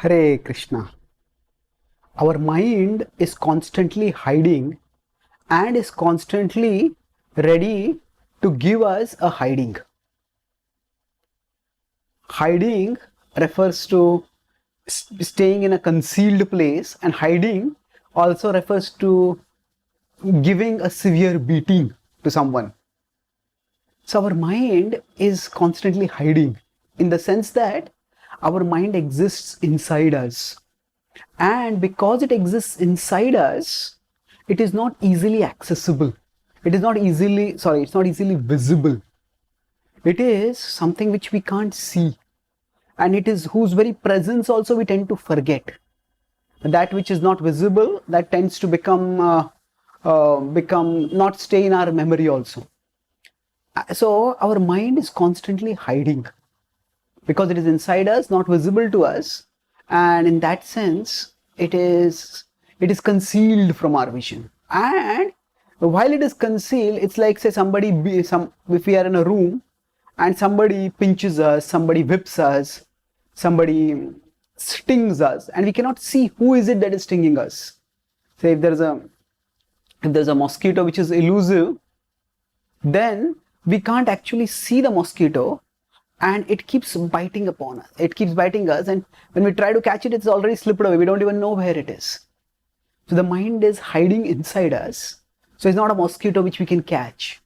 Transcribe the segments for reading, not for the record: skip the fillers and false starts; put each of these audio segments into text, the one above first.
Hare Krishna. Our mind is constantly hiding and is constantly ready to give us a hiding. Hiding refers to staying in a concealed place, and hiding also refers to giving a severe beating to someone. So our mind is constantly hiding in the sense that our mind exists inside us. And because it exists inside us, it is not easily accessible. It's not easily visible. It is something which we can't see. And it is whose very presence also we tend to forget. That which is not visible, that tends to become not stay in our memory also. So our mind is constantly hiding because it is inside us, not visible to us, and in that sense it is concealed from our vision. And while it is concealed, it's like, say, if we are in a room and somebody pinches us, somebody whips us, somebody stings us, and we cannot see who is it that is stinging us. Say if there's a mosquito which is elusive, then we can't actually see the mosquito, and it keeps biting upon us. It keeps biting us, and when we try to catch it, it's already slipped away. We don't even know where it is. So the mind is hiding inside us. So it's not a mosquito which we can catch.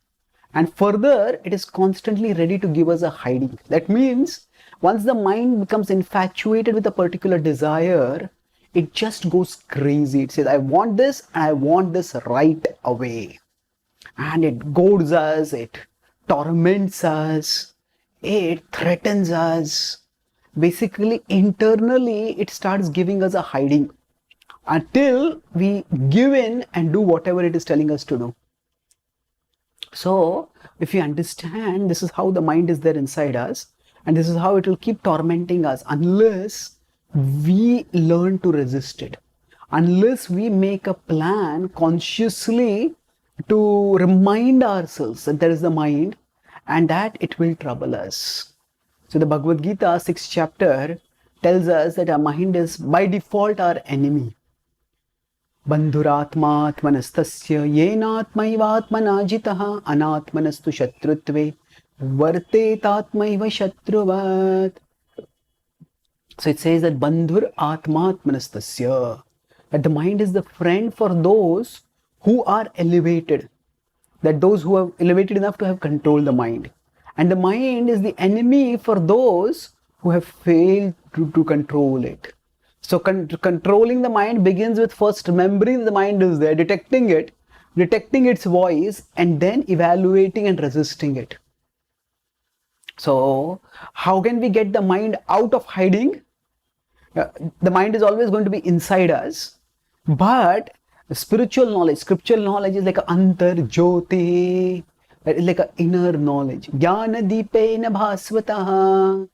And further, it is constantly ready to give us a hiding. That means once the mind becomes infatuated with a particular desire, it just goes crazy. It says, I want this, and I want this right away. And it goads us, it torments us, it threatens us. Basically, internally, it starts giving us a hiding until we give in and do whatever it is telling us to do. So, if we understand this is how the mind is there inside us, and this is how it will keep tormenting us unless we learn to resist it, unless we make a plan consciously to remind ourselves that there is the mind and that it will trouble us. So the Bhagavad Gita 6th chapter tells us that our mind is by default our enemy. Bandhuratma atmanastasya yenatmaivatmana jitaha anatmanastu shatrutve vartetatmaiva shatruvat. So it says that Bandhur atma atmanastasya, that the mind is the friend for those who are elevated, that those who are elevated enough to have controlled the mind. And the mind is the enemy for those who have failed to control it. So controlling the mind begins with first remembering the mind is there, detecting its voice, and then evaluating and resisting it. So how can we get the mind out of hiding? The mind is always going to be inside us, but spiritual knowledge, scriptural knowledge is like an antar jyoti, like an inner knowledge. Jnana deepena bhasvataha.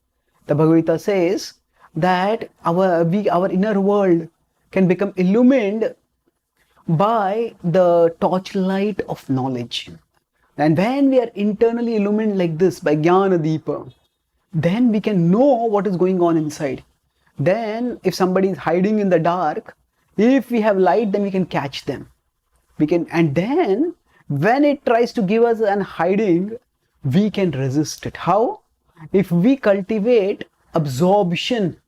The Bhagavad Gita says that our inner world can become illumined by the torchlight of knowledge. And when we are internally illumined like this by Jnana Deepa, then we can know what is going on inside. Then if somebody is hiding in the dark, if we have light, then we can catch them. And then when it tries to give us an hiding, we can resist it. How? If we cultivate absorption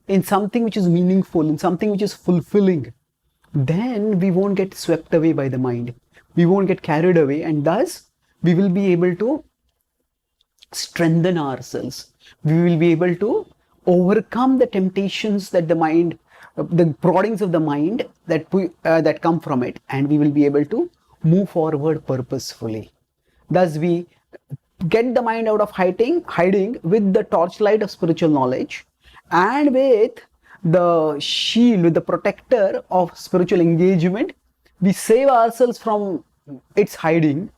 in something which is meaningful, in something which is fulfilling, then we won't get swept away by the mind. We won't get carried away, and thus we will be able to strengthen ourselves. We will be able to overcome the temptations that the mind, the proddings of the mind that come from it, and we will be able to move forward purposefully. Thus we get the mind out of hiding with the torchlight of spiritual knowledge, and with the shield, with the protector of spiritual engagement, we save ourselves from its hiding,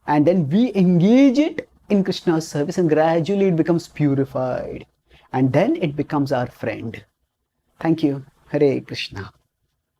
and then we engage it in Krishna's service, and gradually it becomes purified, and then it becomes our friend. Thank you. Hare Krishna.